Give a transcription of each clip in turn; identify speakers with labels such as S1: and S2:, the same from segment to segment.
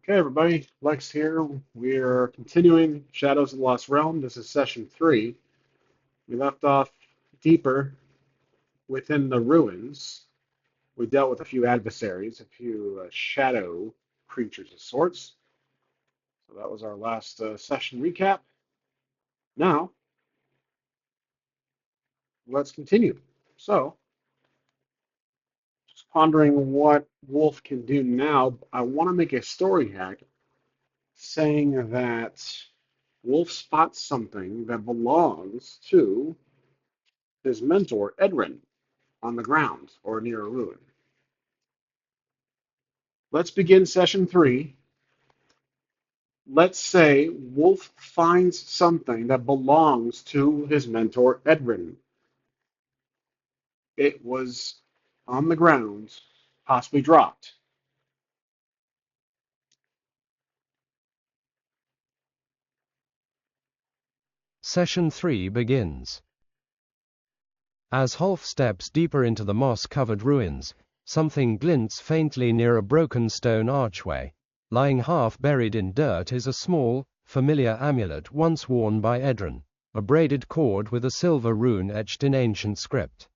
S1: Okay, everybody, Lex here. We're continuing Shadows of the Lost Realm. This is session 3. We left off deeper within the ruins. We dealt with a few adversaries, a few shadow creatures of sorts. So that was our last session recap. Now, let's continue. So, just pondering what Wholf can do now, I want to make a story hack saying that Wholf spots something that belongs to his mentor, Edrin, on the ground or near a ruin. Let's begin session 3. Let's say Wholf finds something that belongs to his mentor, Edrin. It was on the ground, possibly dropped.
S2: Session 3 begins. As Wholf steps deeper into the moss-covered ruins, something glints faintly near a broken stone archway. Lying half buried in dirt is a small, familiar amulet once worn by Edrin, a braided cord with a silver rune etched in ancient script.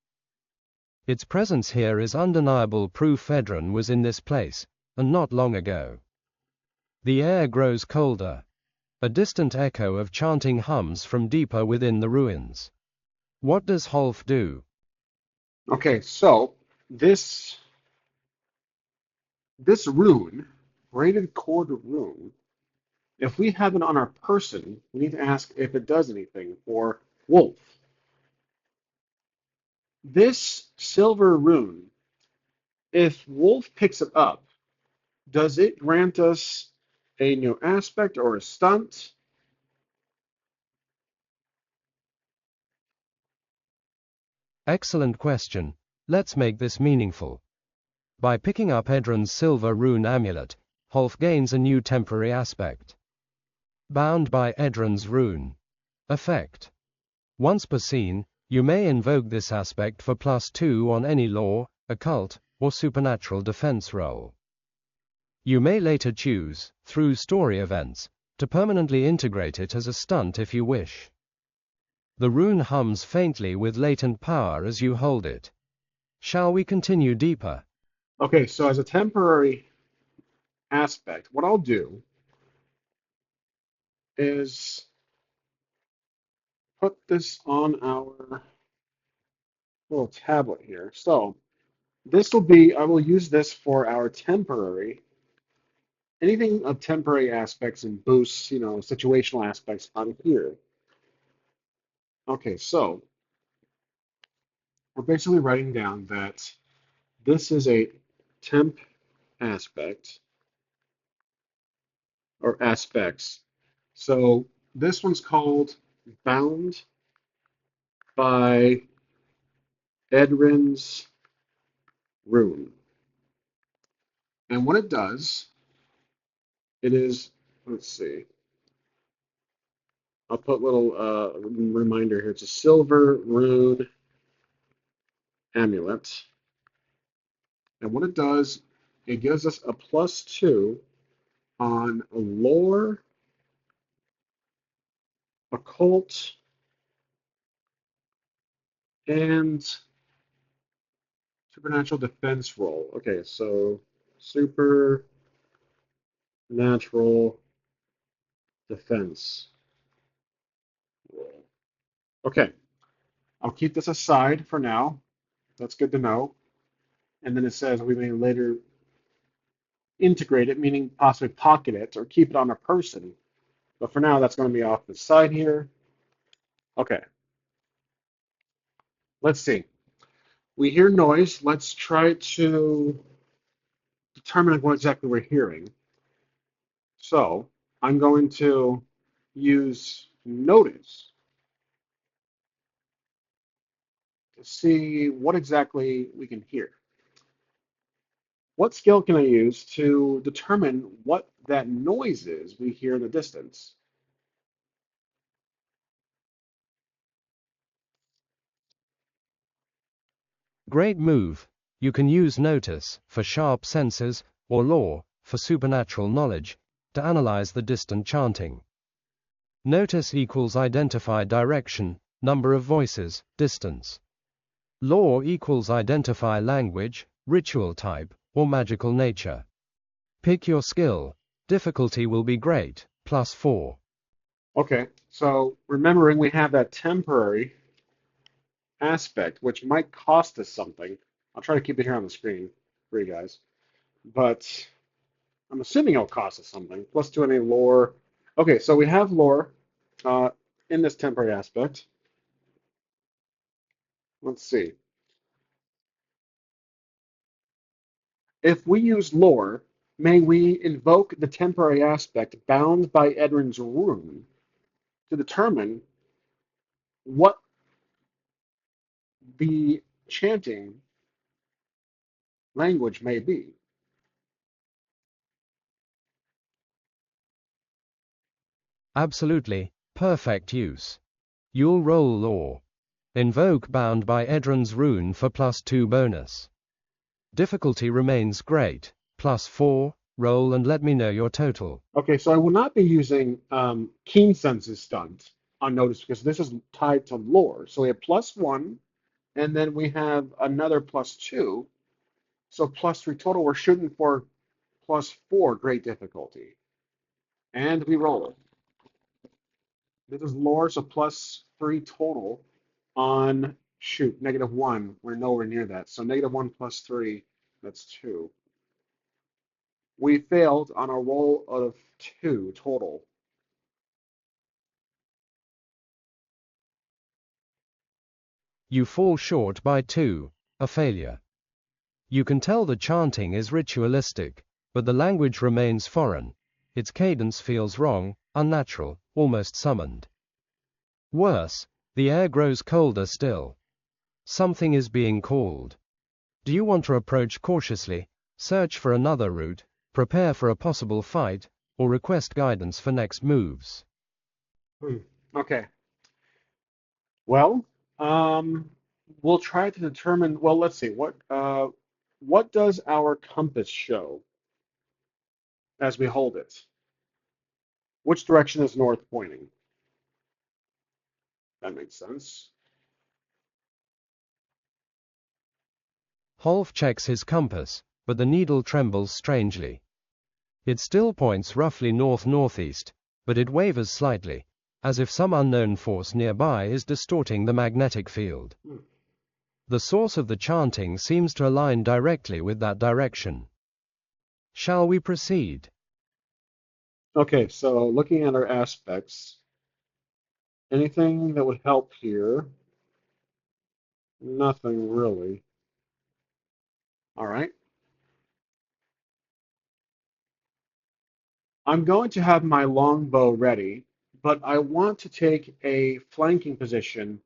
S2: Its presence here is undeniable proof Edrin was in this place, and not long ago. The air grows colder. A distant echo of chanting hums from deeper within the ruins. What does Wholf do?
S1: Okay, so this rune, braided cord rune, if we have it on our person, we need to ask if it does anything for Wholf. This silver rune, if Wholf picks it up, does it grant us a new aspect or a stunt?
S2: Excellent question. Let's make this meaningful. By picking up Edrin's silver rune amulet, Wholf gains a new temporary aspect. Bound by Edrin's rune. Effect. Once per scene, you may invoke this aspect for +2 on any law, occult, or supernatural defense roll. You may later choose, through story events, to permanently integrate it as a stunt if you wish. The rune hums faintly with latent power as you hold it. Shall we continue deeper?
S1: Okay, so as a temporary aspect, what I'll do is put this on our little tablet here. So I will use this for our temporary, anything of temporary aspects and boosts, situational aspects on here. Okay, so we're basically writing down that this is a temp aspect or aspects. So this one's called Bound by Edrin's Rune. And what it does, it is, let's see, I'll put a little reminder here. It's a silver rune amulet. And what it does, it gives us a +2 on lore, occult, and supernatural defense roll. Okay, so supernatural defense roll. Okay, I'll keep this aside for now. That's good to know. And then it says we may later integrate it, meaning possibly pocket it or keep it on a person. But for now, that's going to be off the side here. Okay, let's see. We hear noise. Let's try to determine what exactly we're hearing. So I'm going to use notice to see what exactly we can hear. What skill can I use to determine what that noise is we hear in the distance?
S2: Great move. You can use notice for sharp senses, or lore for supernatural knowledge, to analyze the distant chanting. Notice equals identify direction, number of voices, distance. Lore equals identify language, ritual type, or magical nature. Pick your skill. Difficulty will be great, +4.
S1: Okay, so remembering we have that temporary aspect, which might cost us something. I'll try to keep it here on the screen for you guys. But I'm assuming it'll cost us something. +2 any lore. Okay, so we have lore uh, in this temporary aspect. Let's see. If we use lore, may we invoke the temporary aspect bound by Edrin's rune to determine what the chanting language may be.
S2: Absolutely, perfect use. You'll roll lore. Invoke bound by Edrin's rune for +2 bonus. Difficulty remains great, +4, roll and let me know your total.
S1: Okay, so I will not be using Keen Senses stunt on notice because this is tied to lore. So we have +1, and then we have another +2. So +3 total. We're shooting for +4 great difficulty. And we roll it. This is lore, so +3 total on shoot, -1. We're nowhere near that. So -1 +3, that's 2. We failed on a roll of 2 total.
S2: You fall short by 2, a failure. You can tell the chanting is ritualistic, but the language remains foreign. Its cadence feels wrong, unnatural, almost summoned. Worse, the air grows colder still. Something is being called. Do you want to approach cautiously, search for another route, prepare for a possible fight, or request guidance for next moves?
S1: Okay. Well, um, we'll try to determine. Well, let's see. What does our compass show as we hold it? Which direction is north pointing? That makes sense.
S2: Wholf checks his compass, but the needle trembles strangely. It still points roughly north-northeast, but it wavers slightly, as if some unknown force nearby is distorting the magnetic field. The source of the chanting seems to align directly with that direction. Shall we proceed?
S1: Okay, so looking at our aspects, anything that would help here? Nothing really. All right. I'm going to have my longbow ready, but I want to take a flanking position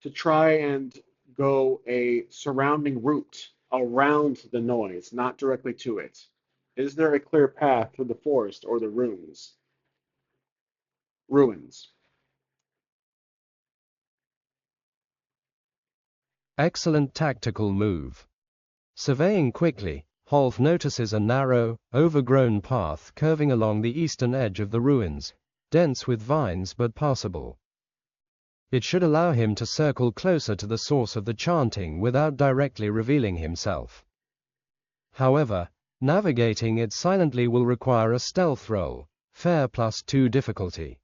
S1: to try and go a surrounding route around the noise, not directly to it. Is there a clear path through the forest or the ruins? Ruins.
S2: Excellent tactical move. Surveying quickly, Wholf notices a narrow, overgrown path curving along the eastern edge of the ruins, dense with vines but passable. It should allow him to circle closer to the source of the chanting without directly revealing himself. However, navigating it silently will require a stealth roll, fair +2 difficulty.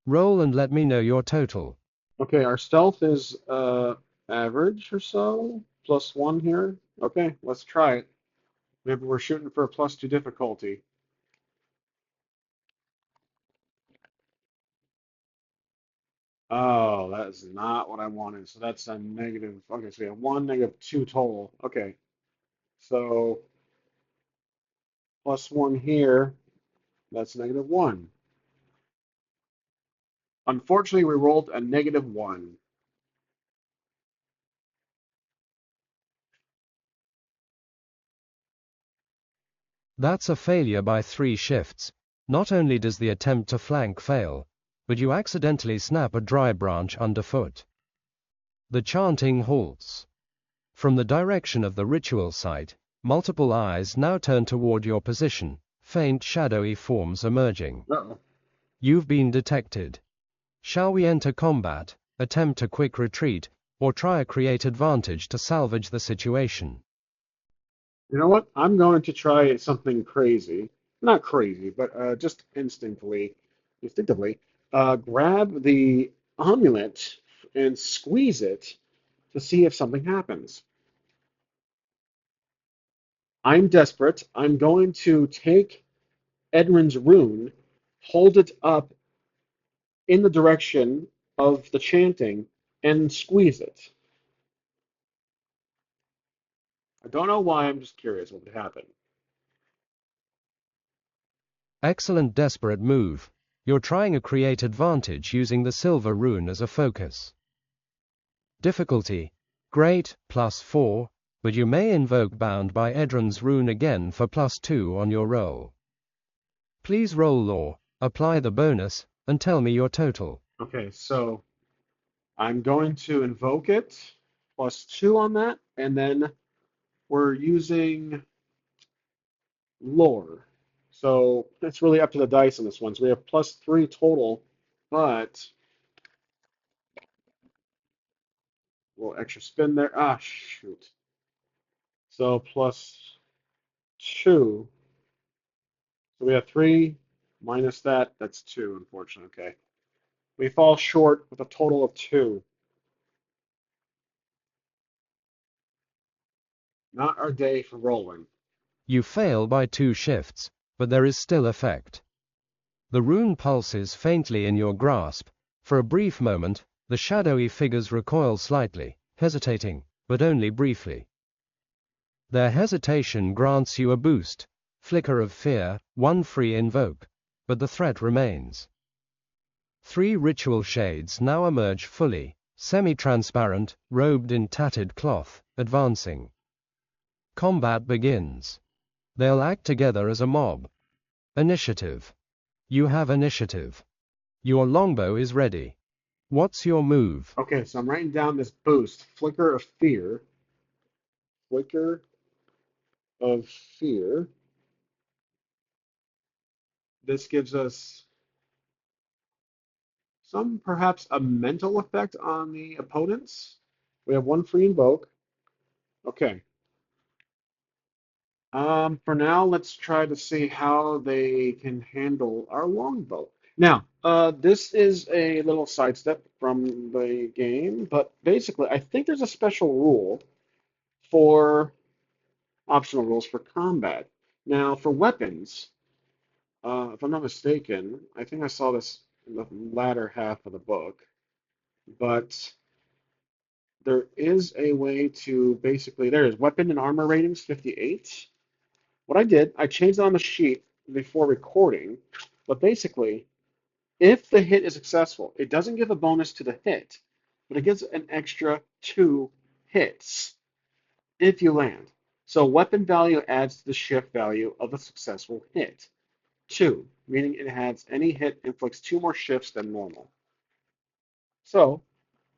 S2: Roll and let me know your total.
S1: Okay, our stealth is average or so, +1 here. Okay, let's try it. Maybe we're shooting for a +2 difficulty. Oh, that is not what I wanted. So that's a negative. Okay, so we have 1, -2 total. Okay, so +1 here. That's -1. Unfortunately, we rolled a -1.
S2: That's a failure by 3 shifts. Not only does the attempt to flank fail, but you accidentally snap a dry branch underfoot. The chanting halts. From the direction of the ritual site, Multiple eyes now turn toward your position, faint shadowy forms emerging.
S1: Uh-oh.
S2: You've been detected. Shall we enter combat, attempt a quick retreat, or try a create advantage to salvage the situation?
S1: You know what? I'm going to try something crazy. Not crazy, but just instinctively, grab the amulet and squeeze it to see if something happens. I'm desperate. I'm going to take Edrin's rune, hold it up in the direction of the chanting, and squeeze it. I don't know why. I'm just curious what would happen.
S2: Excellent desperate move. You're trying a create advantage using the silver rune as a focus. Difficulty: Great, +4, but you may invoke Bound by Edrin's rune again for +2 on your roll. Please roll law, apply the bonus, and tell me your total.
S1: Okay, so I'm going to invoke it, +2 on that, and then we're using lore. So it's really up to the dice on this one. So we have +3 total, but we'll extra spin there. Ah, shoot. So +2. So we have 3 minus that. That's 2, unfortunately. Okay. We fall short with a total of 2. Not our day for rolling.
S2: You fail by 2 shifts, but there is still effect. The rune pulses faintly in your grasp. For a brief moment, the shadowy figures recoil slightly, hesitating, but only briefly. Their hesitation grants you a boost, flicker of fear, 1 free invoke, but the threat remains. 3 ritual shades now emerge fully, semi-transparent, robed in tattered cloth, advancing. Combat begins. They'll act together as a mob. Initiative. You have initiative. Your longbow is ready. What's your move?
S1: Okay, so I'm writing down this boost. Flicker of fear. Flicker of fear. This gives us some, perhaps, a mental effect on the opponents. We have 1 free invoke. Okay. For now, let's try to see how they can handle our longbow. Now, this is a little sidestep from the game, but basically, I think there's a special rule for optional rules for combat. Now, for weapons, if I'm not mistaken, I think I saw this in the latter half of the book, but there is a way to basically, there's weapon and armor ratings 58. What I did, I changed it on the sheet before recording, but basically, if the hit is successful, it doesn't give a bonus to the hit, but it gives an extra 2 hits if you land. So weapon value adds to the shift value of a successful hit. 2, meaning it adds any hit inflicts 2 more shifts than normal. So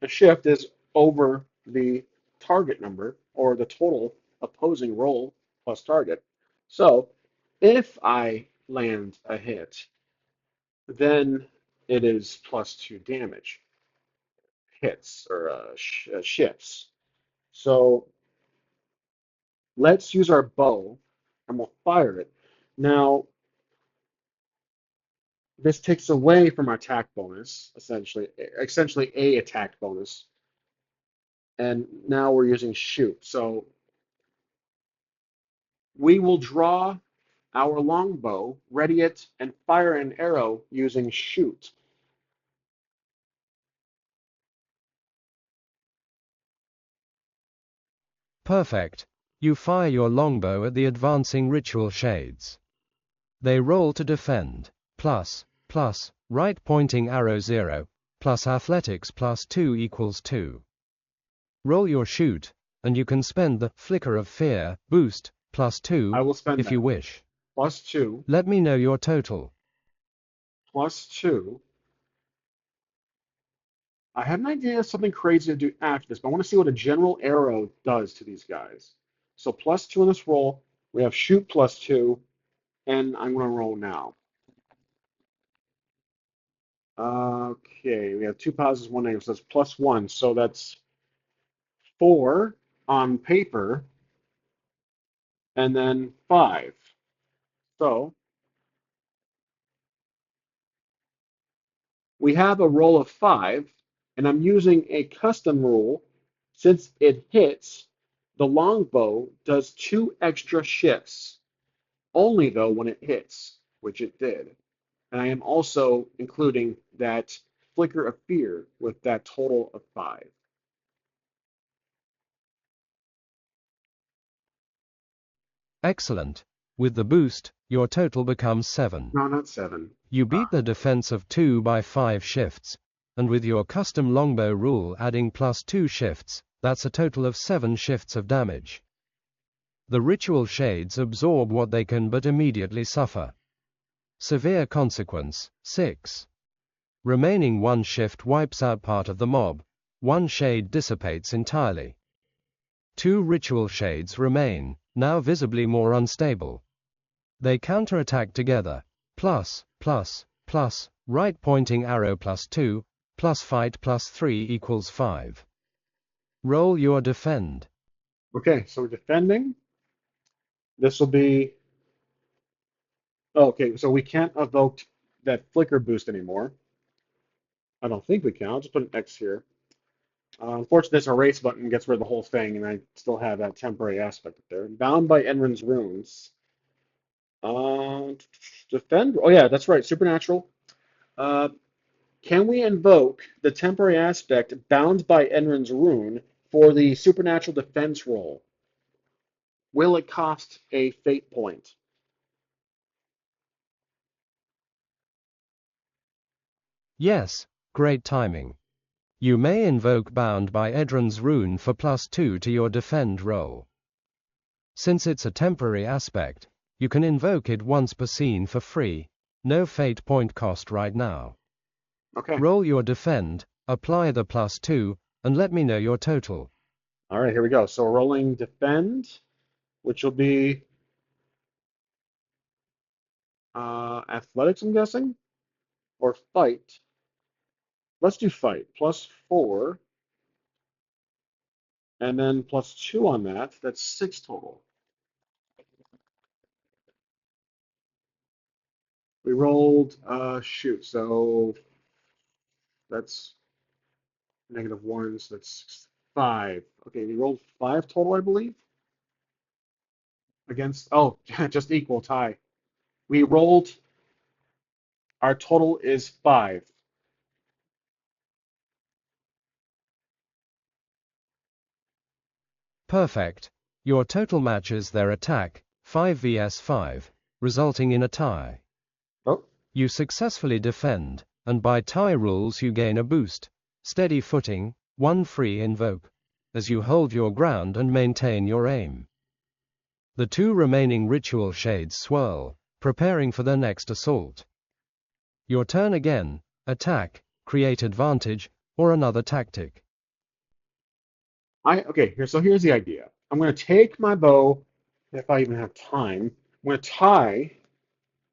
S1: a shift is over the target number or the total opposing roll plus target. So if I land a hit, then it is +2 damage hits or shifts. So let's use our bow and we'll fire it. Now, this takes away from our attack bonus, essentially a attack bonus. And now we're using shoot. So we will draw our longbow, ready it, and fire an arrow using shoot.
S2: Perfect. You fire your longbow at the advancing ritual shades. They roll to defend. Plus, right pointing arrow 0, plus athletics +2 equals 2. Roll your shoot, and you can spend the flicker of fear boost +2
S1: I will spend
S2: if you
S1: that.
S2: wish.
S1: +2,
S2: Let me know your total.
S1: +2. I have an idea of something crazy to do after this, but I want to see what a general arrow does to these guys. So +2 on this roll. We have shoot +2, and I'm going to roll now. Okay, we have two positives, one negative, so that's +1. So that's 4 on paper, and then 5. So we have a roll of 5, and I'm using a custom rule. Since it hits, the longbow does 2 extra shifts, only though when it hits, which it did. And I am also including that flicker of fear with that total of 5.
S2: Excellent. With the boost, your total becomes 7.
S1: No, not 7.
S2: You beat the defense of 2 by 5 shifts, and with your custom longbow rule adding +2 shifts, that's a total of 7 shifts of damage. The ritual shades absorb what they can but immediately suffer. Severe consequence, 6. Remaining 1 shift wipes out part of the mob, 1 shade dissipates entirely. 2 ritual shades remain, now visibly more unstable. They counterattack together, plus, right pointing arrow +2, plus fight +3 equals 5. Roll your defend.
S1: Okay, so we're defending. This will be, oh, okay, so we can't evoke that flicker boost anymore. I don't think we can. I'll just put an X here. Unfortunately, this erase button gets rid of the whole thing, and I still have that temporary aspect up there. Bound by Enrin's runes. Uh, defend. Oh yeah, that's right. Supernatural. Uh, can we invoke the temporary aspect bound by Enrin's rune for the supernatural defense roll? Will it cost a fate point?
S2: Yes, great timing. You may invoke Bound by Edron's rune for +2 to your defend roll. Since it's a temporary aspect, you can invoke it once per scene for free, no fate point cost right now.
S1: Okay.
S2: Roll your defend, apply the +2, and let me know your total.
S1: All right, here we go. So we're rolling defend, which will be athletics, I'm guessing, or fight. Let's do fight. +4, and then +2 on that. That's 6 total. We rolled, shoot, so that's -1, so that's 5. Okay, we rolled 5 total, I believe, against, oh, just equal tie. We rolled, our total is 5.
S2: Perfect. Your total matches their attack, 5 vs 5, resulting in a tie.
S1: Oh,
S2: You successfully defend, and by tie rules you gain a boost, steady footing, 1 free invoke, as you hold your ground and maintain your aim. The 2 remaining ritual shades swirl, preparing for their next assault. Your turn again, attack, create advantage, or another tactic.
S1: okay, so here's the idea. I'm going to take my bow, if I even have time. I'm going to tie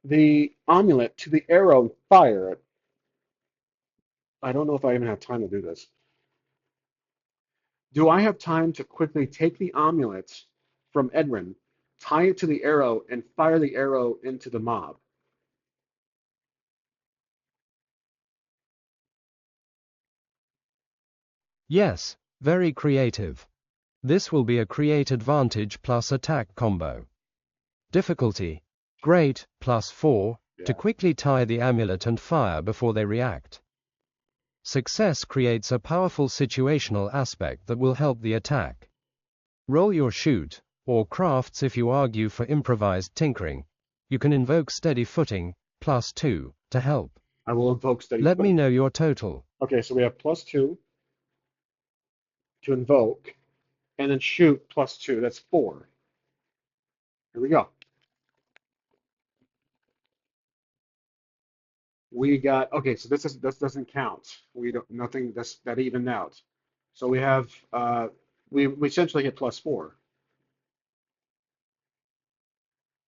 S1: the amulet to the arrow and fire it. I don't know if I even have time to do this. Do I have time to quickly take the amulet from Edrin, tie it to the arrow, and fire the arrow into the mob?
S2: Yes, very creative. This will be a create advantage plus attack combo. Difficulty. Great, +4, to
S1: Yeah.
S2: quickly tie the amulet and fire before they react. Success creates a powerful situational aspect that will help the attack. Roll your shoot, or crafts if you argue for improvised tinkering. You can invoke steady footing, +2, to help.
S1: I will invoke steady
S2: Let me
S1: footing.
S2: know your total.
S1: Okay, so we have +2 to invoke, and then shoot +2. That's 4. Here we go. We got, okay, so this doesn't count. We don't, nothing that evened out. So we have we essentially hit +4.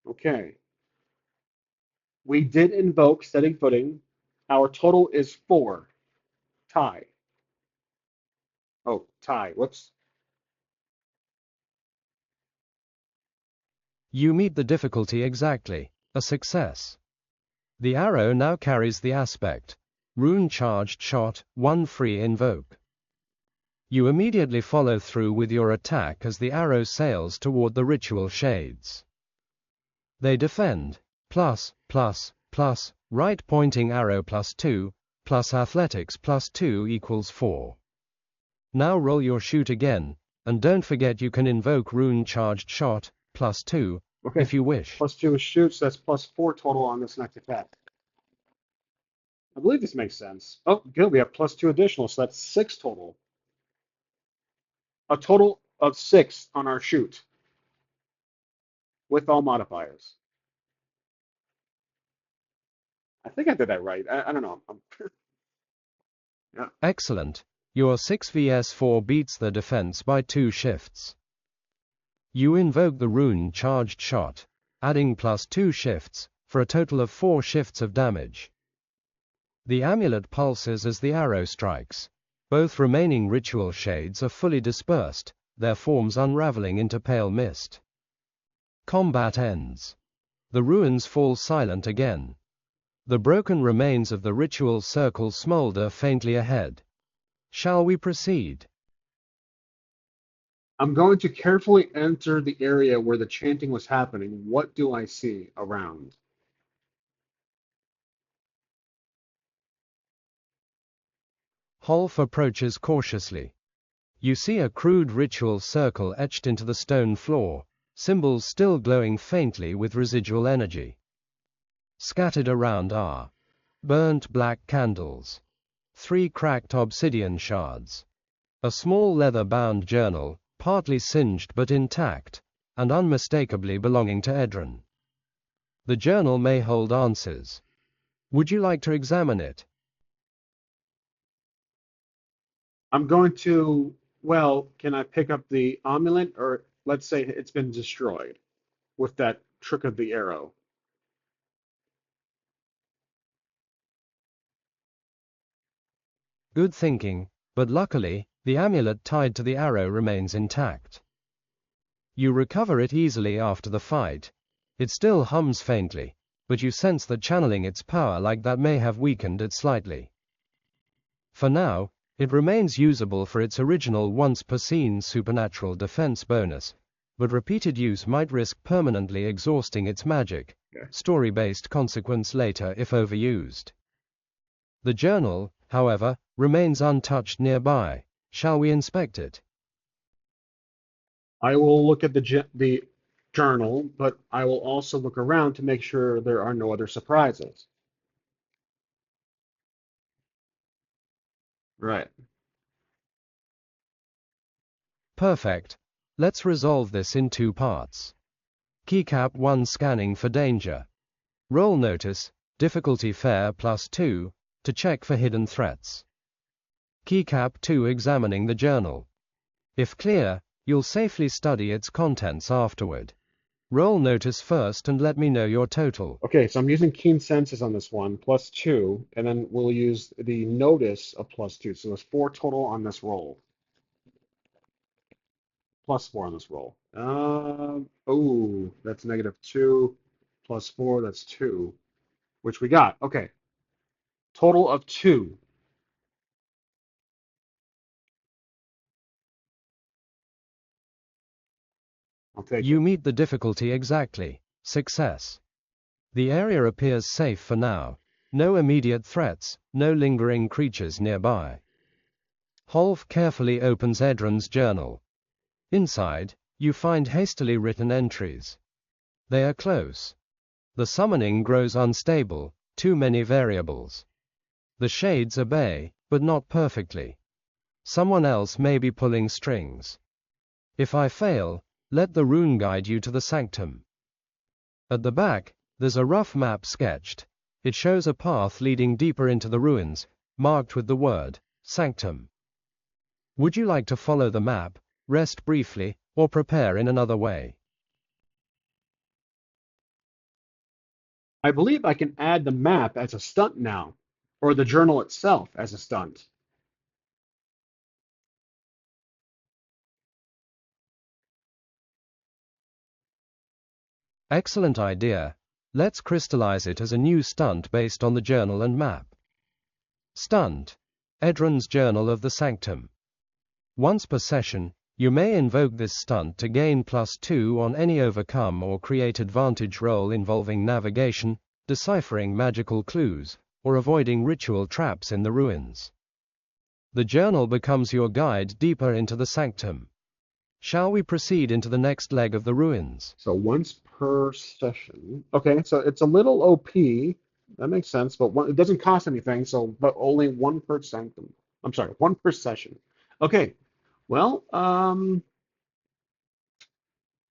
S1: Okay. We did invoke steady footing. Our total is 4. Tie. Oh, tie. Whoops.
S2: You meet the difficulty exactly. A success. The arrow now carries the aspect. Rune charged shot, 1 free invoke. You immediately follow through with your attack as the arrow sails toward the ritual shades. They defend. Plus, plus, plus, right pointing arrow +2, plus athletics +2 equals 4. Now roll your shoot again, and don't forget you can invoke rune charged shot, +2,
S1: Okay.
S2: if you wish.
S1: +2 is shoots. That's +4 total on this next attack. I believe this makes sense. Oh, good. We have +2 additional, so that's 6 total. A total of 6 on our shoot with all modifiers. I think I did that right. I don't know. Yeah.
S2: Excellent. Your 6 vs 4 beats the defense by 2 shifts. You invoke the rune charged shot, adding +2 shifts, for a total of 4 shifts of damage. The amulet pulses as the arrow strikes. Both remaining ritual shades are fully dispersed, their forms unraveling into pale mist. Combat ends. The ruins fall silent again. The broken remains of the ritual circle smolder faintly ahead. Shall we proceed?
S1: I'm going to carefully enter the area where the chanting was happening. What do I see around?
S2: Wholf approaches cautiously. You see a crude ritual circle etched into the stone floor, symbols still glowing faintly with residual energy. Scattered around are burnt black candles, 3 cracked obsidian shards, a small leather-bound journal, partly singed but intact, and unmistakably belonging to Edron. The journal may hold answers. Would you like to examine it?
S1: I'm going to, well, can I pick up the amulet, or let's say it's been destroyed with that trick of the arrow?
S2: Good thinking, but luckily, the amulet tied to the arrow remains intact. You recover it easily after the fight. It still hums faintly, but you sense that channeling its power like that may have weakened it slightly. For now, it remains usable for its original once-per-scene supernatural defense bonus, but repeated use might risk permanently exhausting its magic,
S1: Okay.
S2: story-based consequence later if overused. The journal, however, remains untouched nearby. Shall we inspect it?
S1: I will look at the journal, but I will also look around to make sure there are no other surprises. Right.
S2: Perfect. Let's resolve this in 2 parts. Keycap 1 scanning for danger. Roll notice, difficulty fair +2, to check for hidden threats. Keycap 2 examining the journal. If clear, you'll safely study its contents afterward. Roll notice first and let me know your total.
S1: Okay, so I'm using keen senses on this one, +2, and then we'll use the notice of +2. So there's 4 total on this roll. +4 on this roll. Oh, that's -2, +4, that's 2, which we got. Okay, total of 2. I'll take
S2: You
S1: it.
S2: meet the difficulty exactly. Success. The area appears safe for now. No immediate threats, no lingering creatures nearby. Wholf carefully opens Edron's journal. Inside, you find hastily written entries. They are close. The summoning grows unstable, too many variables. The shades obey, but not perfectly. Someone else may be pulling strings. If I fail, let the rune guide you to the sanctum. At the back, there's a rough map sketched. It shows a path leading deeper into the ruins, marked with the word, sanctum. Would you like to follow the map, rest briefly, or prepare in another way?
S1: I believe I can add the map as a stunt now, or the journal itself as a stunt.
S2: Excellent idea. Let's crystallize it as a new stunt based on the journal and map. Stunt. Edron's Journal of the Sanctum. Once per session, you may invoke this stunt to gain +2 on any overcome or create advantage roll involving navigation, deciphering magical clues, or avoiding ritual traps in the ruins. The journal becomes your guide deeper into the sanctum. Shall we proceed into the next leg of the ruins?
S1: So once per session. Okay, so it's a little OP. That makes sense, but it doesn't cost anything, so but only 1%. I'm sorry, one per session. Okay, well,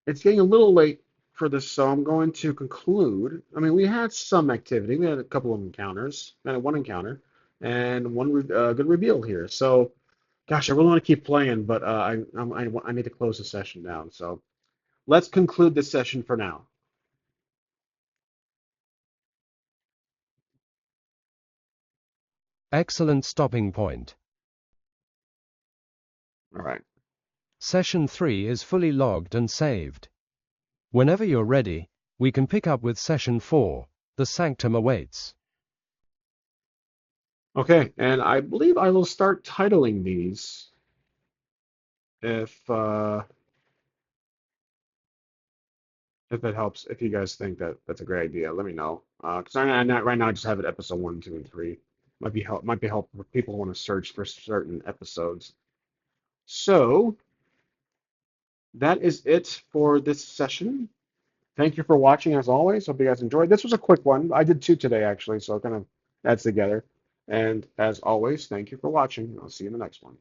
S1: it's getting a little late for this, so I'm going to conclude. I mean, we had some activity. We had a couple of encounters, we had one encounter, and one good reveal here. So, gosh, I really want to keep playing, but I need to close the session down. So let's conclude this session for now.
S2: Excellent stopping point.
S1: All right.
S2: Session 3 is fully logged and saved. Whenever you're ready, we can pick up with Session 4. The Sanctum awaits.
S1: Okay, and I believe I will start titling these if it helps. If you guys think that that's a great idea, let me know. Because right now I just have it episode one, two, and three. Might be helpful for people who want to search for certain episodes. So that is it for this session. Thank you for watching as always. Hope you guys enjoyed. This was a quick one. I did two today actually, so it kind of adds together. And as always, thank you for watching. I'll see you in the next one.